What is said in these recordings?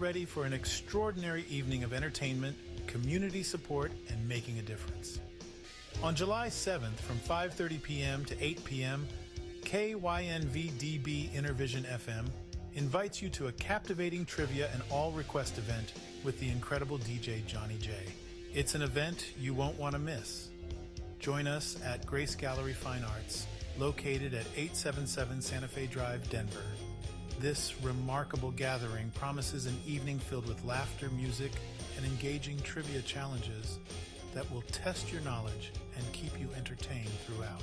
ready for an extraordinary evening of entertainment, community support, and making a difference. On July 7th from 5:30 p.m. to 8 p.m., KYNVDB Innervision FM invites you to a captivating trivia and all-request event with the incredible DJ Johnny J. It's an event you won't want to miss. Join us at Grace Gallery Fine Arts, located at 877 Santa Fe Drive, Denver. This remarkable gathering promises an evening filled with laughter, music, and engaging trivia challenges that will test your knowledge and keep you entertained throughout.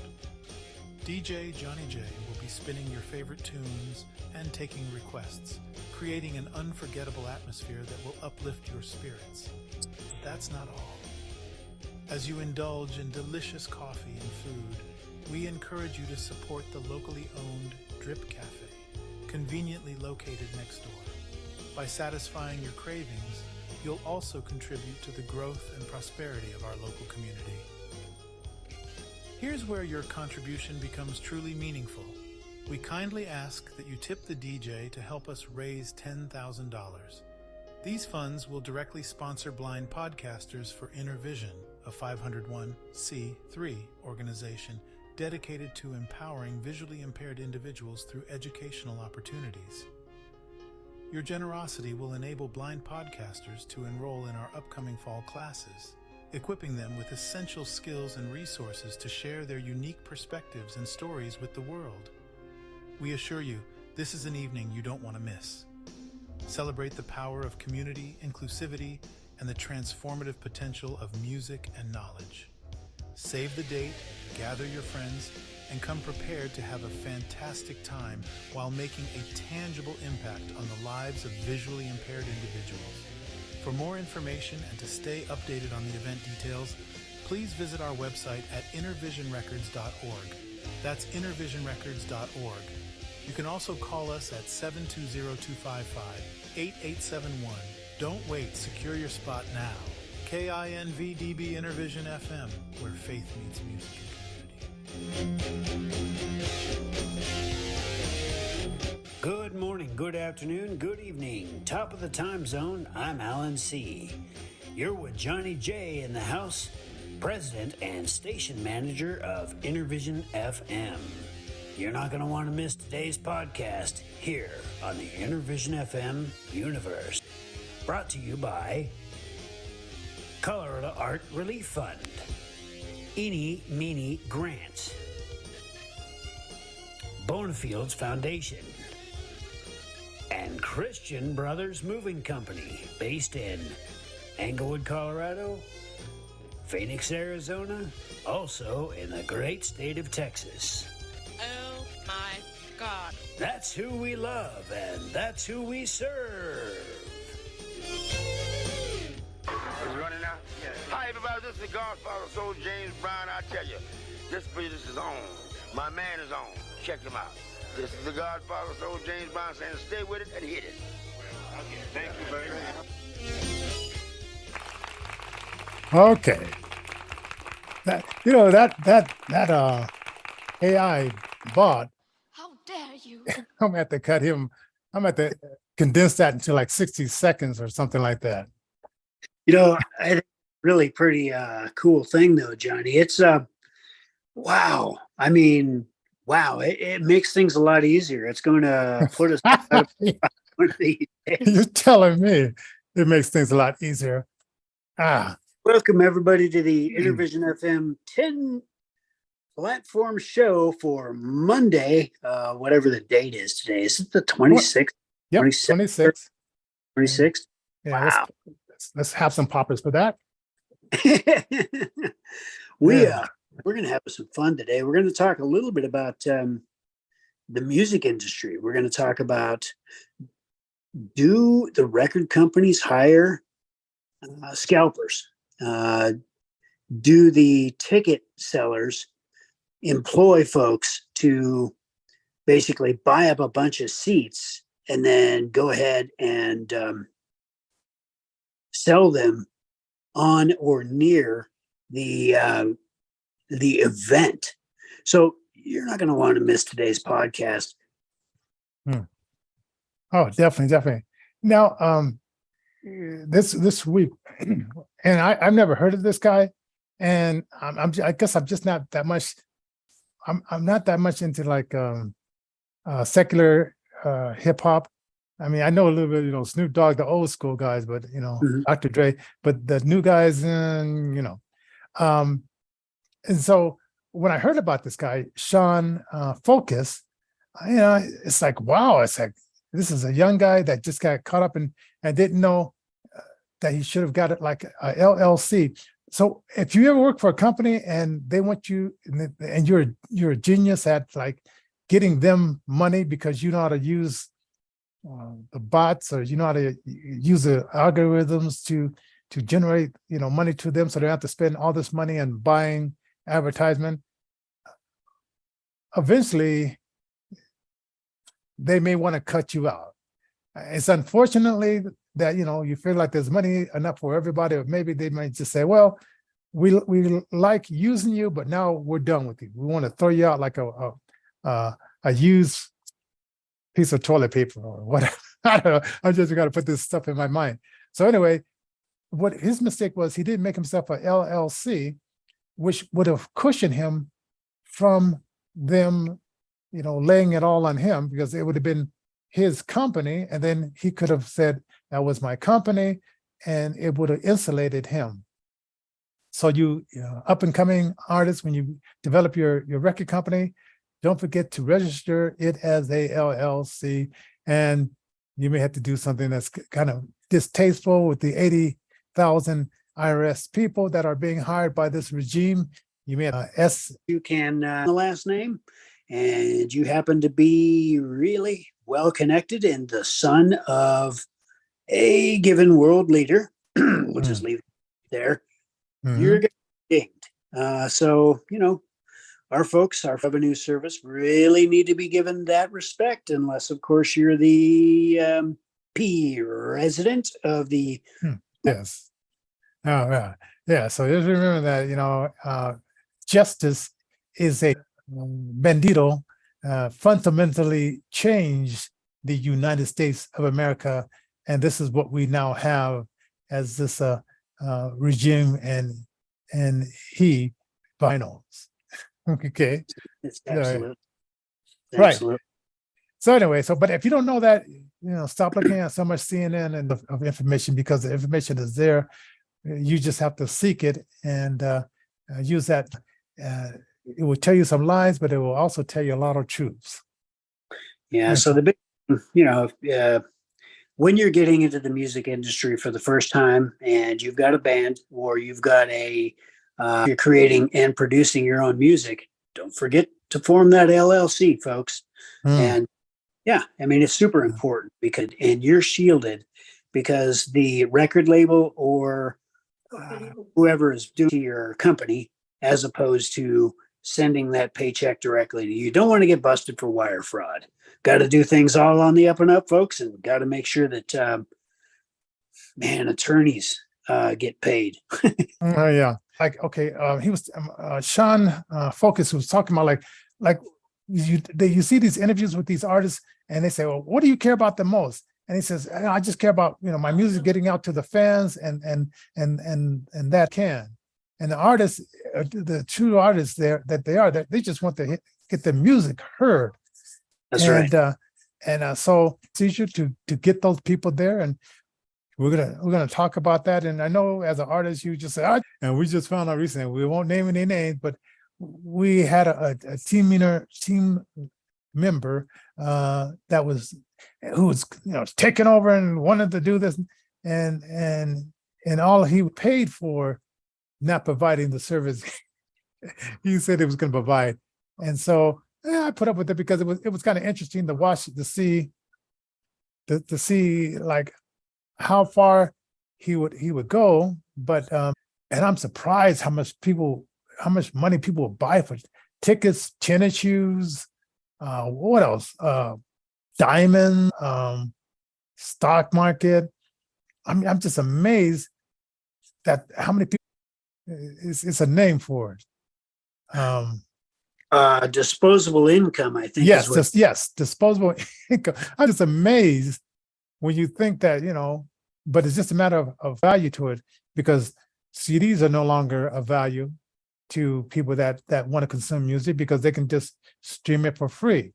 DJ Johnny J will be spinning your favorite tunes and taking requests, creating an unforgettable atmosphere that will uplift your spirits. But that's not all. As you indulge in delicious coffee and food, we encourage you to support the locally owned Drip Cafe, conveniently located next door. By satisfying your cravings, you'll also contribute to the growth and prosperity of our local community. Here's where your contribution becomes truly meaningful. We kindly ask that you tip the DJ to help us raise $10,000. These funds will directly sponsor blind podcasters for Innervision, a 501c3 organization dedicated to empowering visually impaired individuals through educational opportunities. Your generosity will enable blind podcasters to enroll in our upcoming fall classes, equipping them with essential skills and resources to share their unique perspectives and stories with the world. We assure you, this is an evening you don't want to miss. Celebrate the power of community, inclusivity, and the transformative potential of music and knowledge. Save the date, gather your friends, and come prepared to have a fantastic time while making a tangible impact on the lives of visually impaired individuals. For more information and to stay updated on the event details, please visit our website at innervisionrecords.org. That's innervisionrecords.org. You can also call us at 720-255-8871. Don't wait, secure your spot now. KINVDB Innervision FM, where faith meets music and community. Good morning, good afternoon, good evening. Top of the time zone, I'm Alan C. You're with Johnny J in the house, president and station manager of Innervision FM. You're not going to want to miss today's podcast here on the Innervision FM universe. Brought to you by Colorado Art Relief Fund, Eeny Meeny Grants, Bonefields Foundation, and Christian Brothers Moving Company, based in Englewood, Colorado, Phoenix, Arizona, also in the great state of Texas. Oh my God. That's who we love, and that's who we serve. Is it running now? Yeah. Hi, everybody. This is the Godfather Soul James Brown. I tell you, this business is on. My man is on. Check him out. This is the Godfather Soul James Brown saying stay with it and hit it. Okay. Thank you very much. Okay. That AI bot, How dare you? I'm gonna have to cut him. I'm gonna have to condense that into like 60 seconds or something like that. I think really pretty cool thing though, Johnny. It's wow. I mean, wow, it makes things a lot easier. It's going to put us one of these days. You're telling me it makes things a lot easier. Welcome everybody to the Innervision FM 10 platform show for Monday, whatever the date is today. Is it the 26th? Yep, 26th. 26th. Yeah, Wow. let's have some poppers for that. We're going to have some fun today. We're going to talk a little bit about the music industry. We're going to talk about, do the record companies hire scalpers? Do the ticket sellers employ folks to basically buy up a bunch of seats and then go ahead and sell them on or near the event? So you're not going to want to miss today's podcast. Oh, definitely. Now, this week, and I've never heard of this guy, and I guess I'm just not that much. I'm not that much into like secular hip hop. I mean, I know a little bit, Snoop Dogg, the old school guys, but Dr. Dre, but the new guys, and so when I heard about this guy, Sean Focus, it's like, wow, it's like, this is a young guy that just got caught up and didn't know that he should have got it like a LLC. So if you ever work for a company and they want you, and you're a genius at like getting them money because you know how to use the bots, or you know how to use the algorithms to generate money to them, so they don't have to spend all this money on buying advertisement. Eventually, they may want to cut you out. It's unfortunately that you feel like there's money enough for everybody, or maybe they might just say, well, we like using you, but now we're done with you. We want to throw you out like a used piece of toilet paper or whatever. I don't know. I just got to put this stuff in my mind. So anyway, what his mistake was, he didn't make himself a LLC, which would have cushioned him from them, laying it all on him, because it would have been his company, and then he could have said, that was my company, and it would have insulated him. So you up and coming artists, when you develop your record company, don't forget to register it as a LLC, and you may have to do something that's kind of distasteful with the 80,000 IRS people that are being hired by this regime. You may have You can the last name, and you happen to be really well connected and the son of a given world leader. We'll just leave it there. You're going to be dinged. So, our folks, our revenue service, really need to be given that respect, unless, of course, you're the president of the. Yes. Oh, yeah. So just remember that, justice is a bendito, fundamentally changed the United States of America. And this is what we now have as this regime and he finals. Okay. It's absolute. Right. Absolute. So anyway, but if you don't know that, stop looking at so much CNN and of information, because the information is there. You just have to seek it and use that. It will tell you some lies, but it will also tell you a lot of truths. Yeah. So the big, when you're getting into the music industry for the first time, and you've got a band, or you've got you're creating and producing your own music, don't forget to form that LLC, folks. And yeah, I mean, it's super important, and you're shielded, because the record label or whoever is doing to your company, as opposed to sending that paycheck directly to you. You don't want to get busted for wire fraud. Got to do things all on the up and up, folks, and got to make sure that, attorneys get paid. Oh yeah. Like, okay, he was Sean Focus was talking about like you see these interviews with these artists, and they say, well, what do you care about the most? And he says, I just care about my music getting out to the fans, and that can. And the artists, the true artists that they just want to get their music heard. That's right. And so it's easier to get those people there, and we're gonna talk about that. And I know as an artist, you just say, and we just found out recently, we won't name any names, but we had a team member who was taking over and wanted to do this, and all he paid for not providing the service he said he was going to provide. And so I put up with it, because it was kind of interesting to watch, to see like how far he would go. But and I'm surprised how much money people will buy for tickets, tennis shoes, what else? Diamond, stock market. I'm just amazed that how many people. It's a name for it. Disposable income, I think. Yes, disposable income. I'm just amazed when you think that but it's just a matter of value to it, because CDs are no longer of value to people that want to consume music, because they can just stream it for free.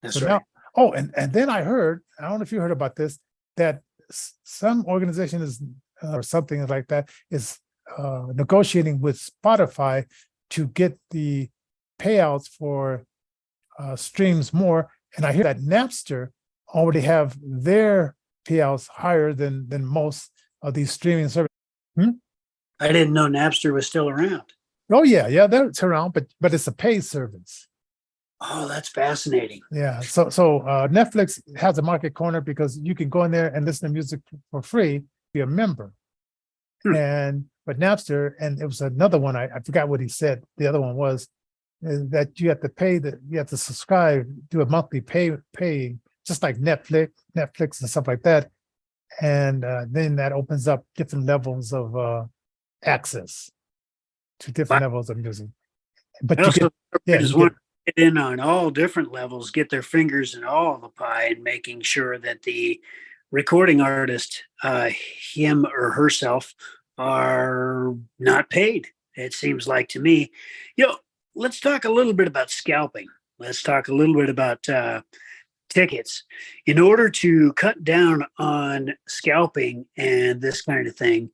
That's So right. now, oh, and then I heard, I don't know if you heard about this, that some organization is or something like that is negotiating with Spotify to get the payouts for streams more. And I hear that Napster already have their payouts higher than most of these streaming services. I didn't know Napster was still around. Oh yeah, that's around, but it's a paid service. Oh, that's fascinating. Yeah, so Netflix has a market corner because you can go in there and listen to music for free, be a member. But Napster, and it was another one, I forgot what he said. The other one was that you have to pay, you have to subscribe, do a monthly pay, just like Netflix and stuff like that. And then that opens up different levels of access to different levels of music. But you just want to get in on all different levels, get their fingers in all the pie, and making sure that the recording artist, him or herself, are not paid. It seems like to me. Let's talk a little bit about scalping. Let's talk a little bit about tickets. In order to cut down on scalping and this kind of thing,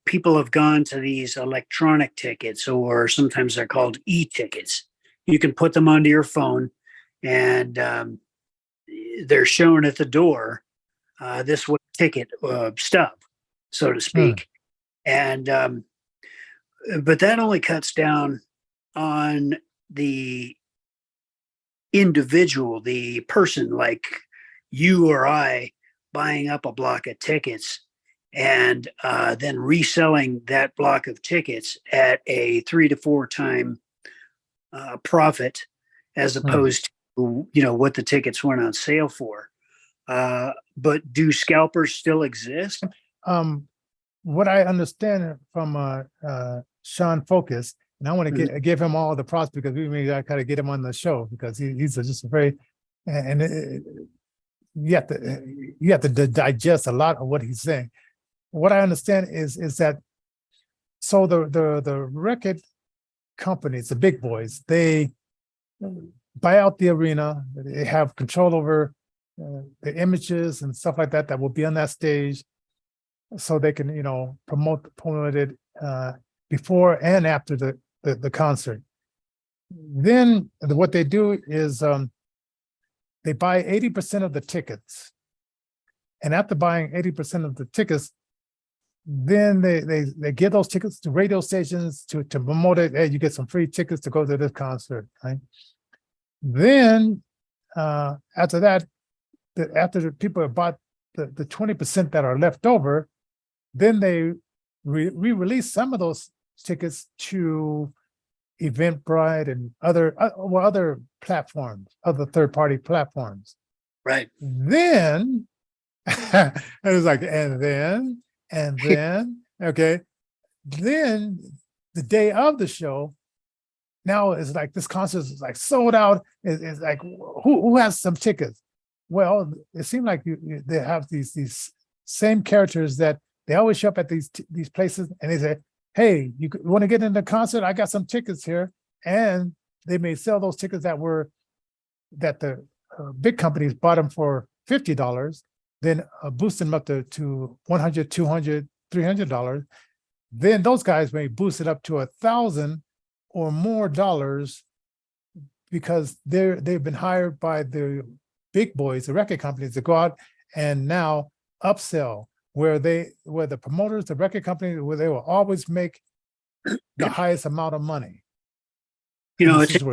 people have gone to these electronic tickets, or sometimes they're called e-tickets. You can put them onto your phone, and they're shown at the door. This ticket stub, so to speak. And but that only cuts down on the individual, the person like you or I, buying up a block of tickets and then reselling that block of tickets at a 3 to 4 time profit, as opposed to what the tickets went on sale for. But do scalpers still exist? What I understand from Sean Focus, and I want to give him all the props, because we may kind of get him on the show, because he's just a very, you have to digest a lot of what he's saying. What I understand is that, so the record companies, the big boys, they buy out the arena. They have control over the images and stuff like that will be on that stage, so they can promote it before and after the concert. Then what they do is they buy 80% of the tickets, and after buying 80% of the tickets, then they give those tickets to radio stations to promote it. Hey, you get some free tickets to go to this concert, right? Then after that, after the people have bought the 20% that are left over, then they re-release some of those tickets to Eventbrite and other platforms, other third-party platforms. Right. Then it was like, and then, okay. Then the day of the show, now it's like this concert is like sold out. It's like, who has some tickets? Well, it seemed like they have these same characters that they always show up at these places, and they say, hey, you want to get into the concert? I got some tickets here. And they may sell those tickets that the big companies bought them for $50, then boost them up to $100, $200, $300. Then those guys may boost it up to $1,000 or more dollars, because they've been hired by the big boys, the record companies, to go out and now upsell, where the promoters, the record companies, where they will always make the highest amount of money. It's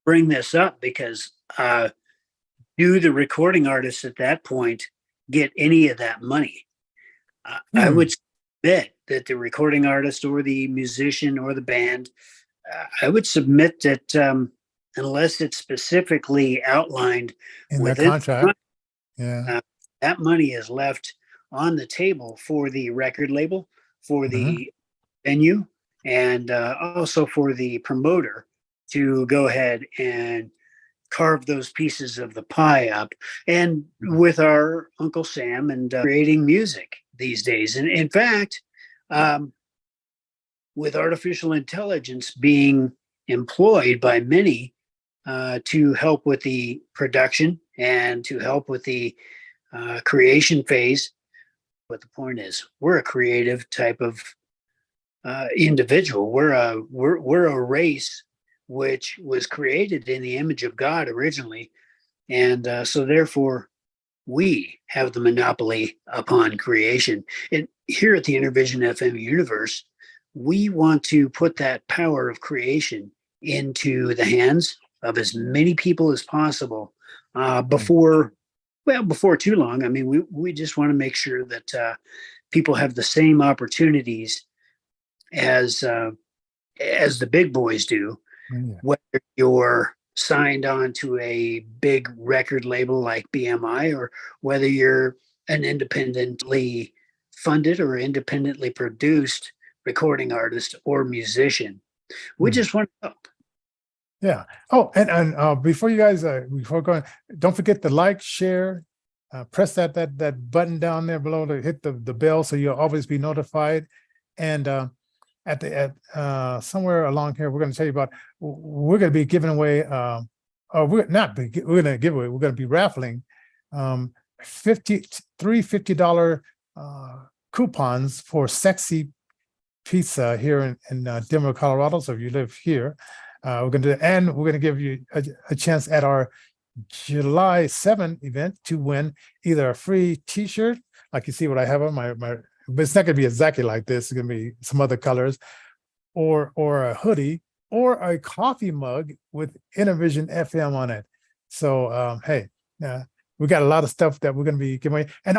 bring this up because do the recording artists at that point get any of that money? I would submit that the recording artist or the musician or the band, I would submit that unless it's specifically outlined in their contract, that money is left on the table for the record label, for the venue, and also for the promoter to go ahead and carve those pieces of the pie up, and with our Uncle Sam and creating music these days. And in fact, with artificial intelligence being employed by many to help with the production and to help with the creation phase. But the point is, we're a creative type of individual. We're a race which was created in the image of God originally, and so therefore we have the monopoly upon creation. And here at the Innervision FM universe, we want to put that power of creation into the hands of as many people as possible before too long. I mean, we just want to make sure that people have the same opportunities as the big boys do, whether you're signed on to a big record label like BMI or whether you're an independently funded or independently produced recording artist or musician. We just want to help. Yeah. Oh, and before you guys, before going, don't forget to like, share, press that button down there below to hit the bell so you'll always be notified. And at somewhere along here, we're going to tell you about, we're going to be giving away, we're going to give away, we're going to be raffling three $50 coupons for Sexy Pizza here in Denver, Colorado. So if you live here, we're going to give you a chance at our July 7th event to win either a free T-shirt, like you see what I have on my, but it's not going to be exactly like this. It's going to be some other colors, or a hoodie, or a coffee mug with Innervision FM on it. So hey, we got a lot of stuff that we're going to be giving away. And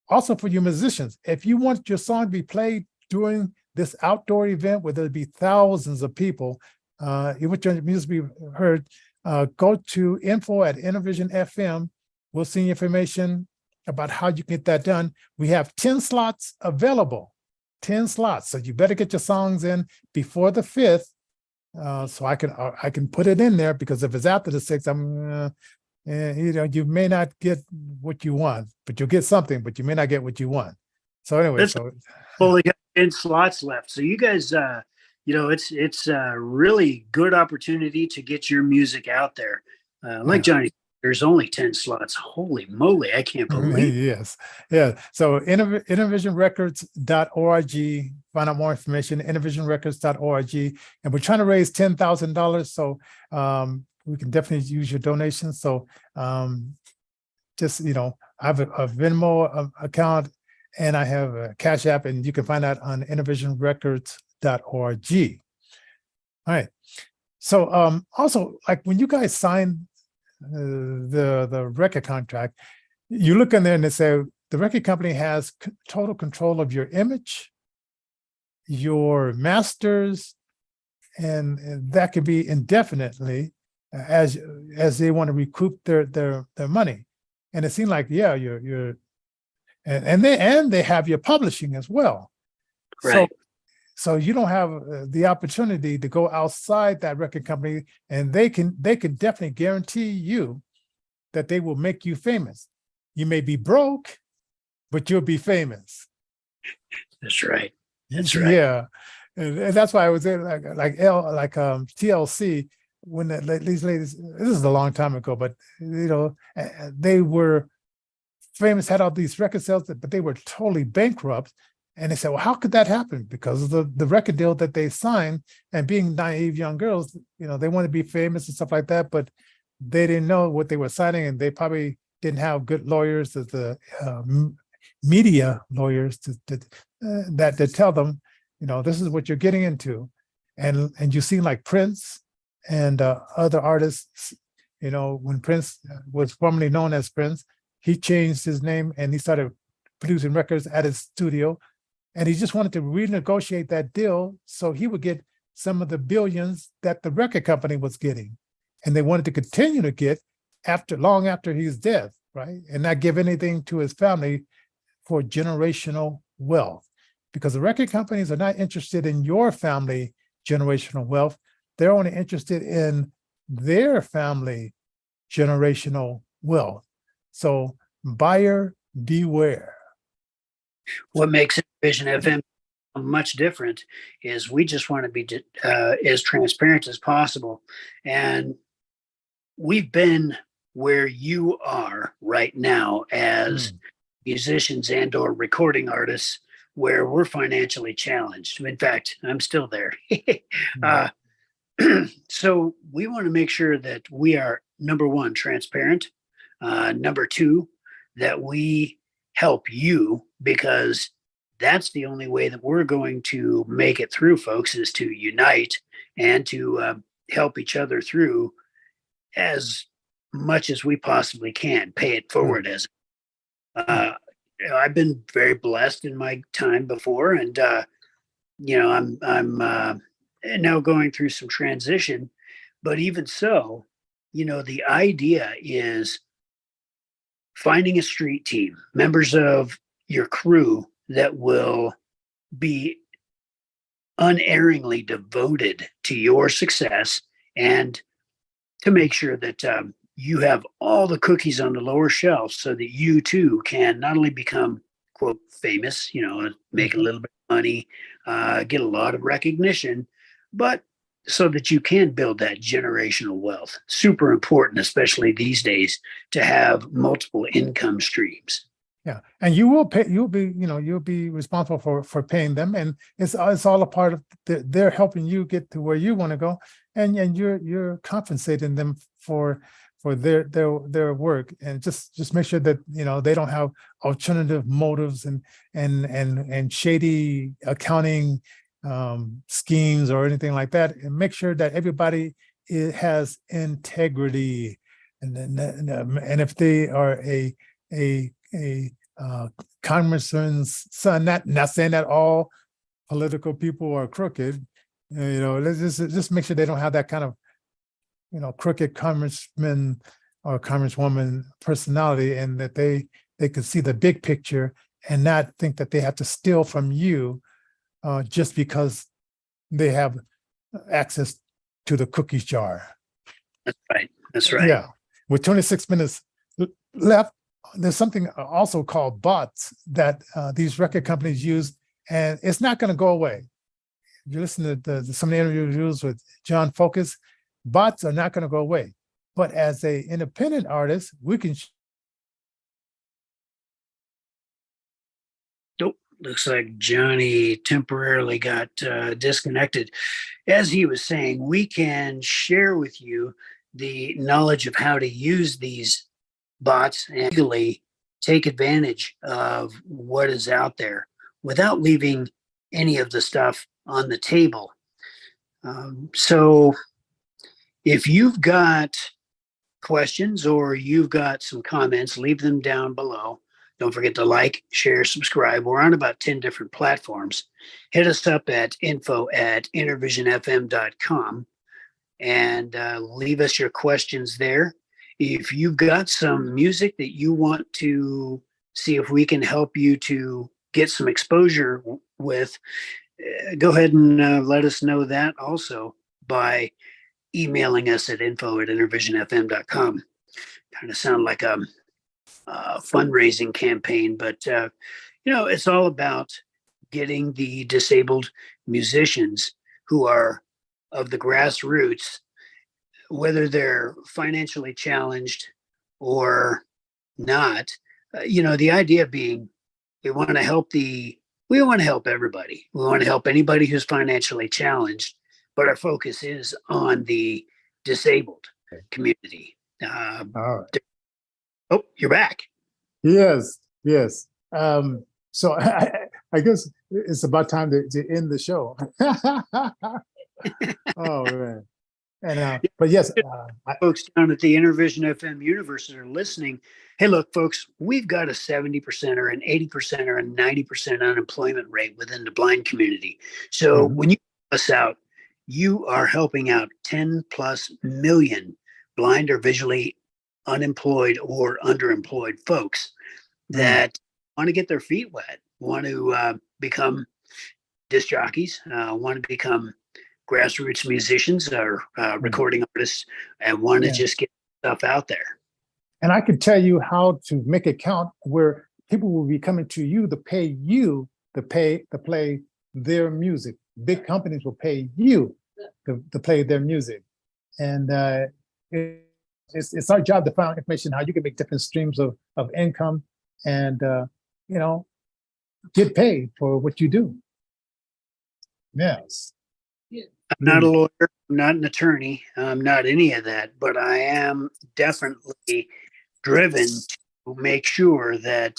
also for you musicians, if you want your song to be played during this outdoor event where there'll be thousands of people, you want your music to be heard, go to info@Innervision FM. We'll send you information about how you can get that done. We have 10 slots available, 10 slots. So you better get your songs in before the 5th. So I can put it in there, because if it's after the 6th, you may not get what you want, but you'll get something, but you may not get what you want. So anyway, only got 10 slots left. So you guys, it's a really good opportunity to get your music out there. Like Johnny, there's only 10 slots. Holy moly, I can't believe it. Yes. Yeah. So innervisionrecords.org, find out more information, innervisionrecords.org. And we're trying to raise $10,000. So we can definitely use your donations. So just, I have a Venmo account, and I have a Cash App, and you can find that on innervisionrecords.org. All right. So also, like when you guys sign the record contract, you look in there and they say the record company has total control of your image, your masters, and that could be indefinitely as they want to recoup their money. And it seemed like, yeah, you're and they have your publishing as well. Right. So you don't have the opportunity to go outside that record company, and they can definitely guarantee you that they will make you famous. You may be broke, but you'll be famous. That's right. That's right. Yeah, and that's why I was in like TLC when these ladies. This is a long time ago, but they were famous, had all these record sales, but they were totally bankrupt. And they said, well, how could that happen? Because of the record deal that they signed, and being naive young girls, they want to be famous and stuff like that, but they didn't know what they were signing, and they probably didn't have good lawyers, as the media lawyers that tell them, this is what you're getting into. And you see like Prince and other artists, when Prince was formerly known as Prince, he changed his name and he started producing records at his studio. And he just wanted to renegotiate that deal so he would get some of the billions that the record company was getting. And they wanted to continue to get long after he's dead, right? And not give anything to his family for generational wealth. Because the record companies are not interested in your family generational wealth. They're only interested in their family generational wealth. So buyer beware. What makes Vision FM much different is we just want to be as transparent as possible. And we've been where you are right now as musicians and or recording artists, where we're financially challenged. In fact, I'm still there. So we want to make sure that we are, number one, transparent. Number two, that we help you, because that's the only way that we're going to make it through, folks, is to unite and to help each other through as much as we possibly can, pay it forward. As I've been very blessed in my time before, and I'm now going through some transition, but even so, the idea is finding a street team, members of your crew that will be unerringly devoted to your success, and to make sure that you have all the cookies on the lower shelf so that you too can not only become, quote, famous, make a little bit of money, get a lot of recognition, but so that you can build that generational wealth. Super important, especially these days, to have multiple income streams. Yeah, and you will pay. You'll be responsible for paying them, and it's all a part of they're helping you get to where you want to go, and you're compensating them for their work, and just make sure that they don't have alternative motives and shady accounting schemes or anything like that, and make sure that everybody has integrity, and if they are a congressman's son, not saying that all political people are crooked, let's just make sure they don't have that kind of crooked congressman or congresswoman personality, and that they can see the big picture and not think that they have to steal from you just because they have access to the cookies jar. That's right. Yeah. With 26 minutes left, there's something also called bots that these record companies use, and it's not going to go away. If you listen to some of the interviews with John Focus, bots are not going to go away. But as an independent artist, we can. Nope. Looks like Johnny temporarily got disconnected. As he was saying, we can share with you the knowledge of how to use these bots and legally take advantage of what is out there without leaving any of the stuff on the table. So if you've got questions or you've got some comments, leave them down below. Don't forget to like, share, subscribe. We're on about 10 different platforms. Hit us up at info@innervisionfm.com and leave us your questions there. If you've got some music that you want to see if we can help you to get some exposure with, go ahead and let us know that also by emailing us at info@innervisionfm.com. Kind of sound like a fundraising campaign, but it's all about getting the disabled musicians who are of the grassroots, whether they're financially challenged or not. The idea being we want to help everybody. We want to help anybody who's financially challenged, but our focus is on the disabled community. All right. Oh, you're back. Yes. So I guess it's about time to end the show. Oh man. And but yes, folks down at the Innervision FM universe that are listening, hey, look, folks, we've got a 70% or an 80% or a 90% unemployment rate within the blind community. So when you help us out, you are helping out 10 plus million blind or visually unemployed or underemployed folks that want to get their feet wet, want to become disc jockeys, want to become grassroots musicians or recording artists, and want to just get stuff out there. And I could tell you how to make it count where people will be coming to you to pay you to play their music. Big companies will pay you to play their music. And it's our job to find information how you can make different streams of income and, get paid for what you do. Yes. I'm not a lawyer, I'm not an attorney, I'm not any of that, but I am definitely driven to make sure that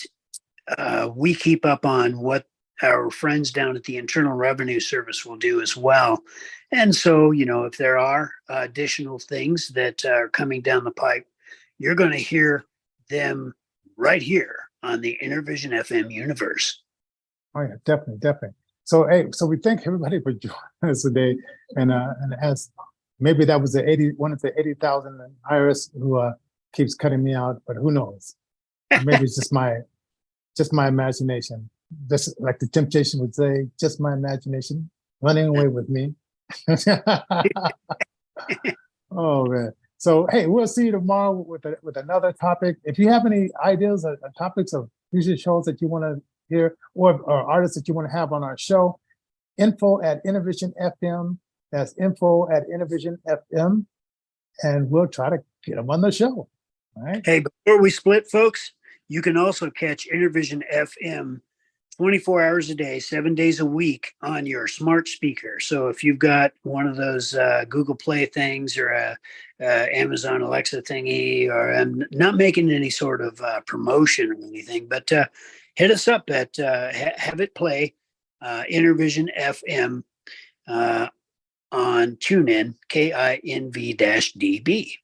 we keep up on what our friends down at the Internal Revenue Service will do as well. And so, if there are additional things that are coming down the pipe, you're going to hear them right here on the Innervision FM universe. Oh yeah, definitely. So hey, so we thank everybody for joining us today, and as maybe that was one of the 80,000 IRS who keeps cutting me out, but who knows? Maybe it's just my imagination. Just like the Temptation would say, just my imagination running away with me. Oh man. So hey, we'll see you tomorrow with another topic. If you have any ideas or topics of future shows that you want to hear, or artists that you want to have on our show, info@Innervision FM. That's info@Innervision FM, and we'll try to get them on the show. All right. Hey, before we split, folks, you can also catch Innervision FM 24 hours a day, 7 days a week on your smart speaker. So if you've got one of those Google Play things or a Amazon Alexa thingy, or I'm not making any sort of promotion or anything, but hit us up at have it play Innervision FM on TuneIn, KINV-DB.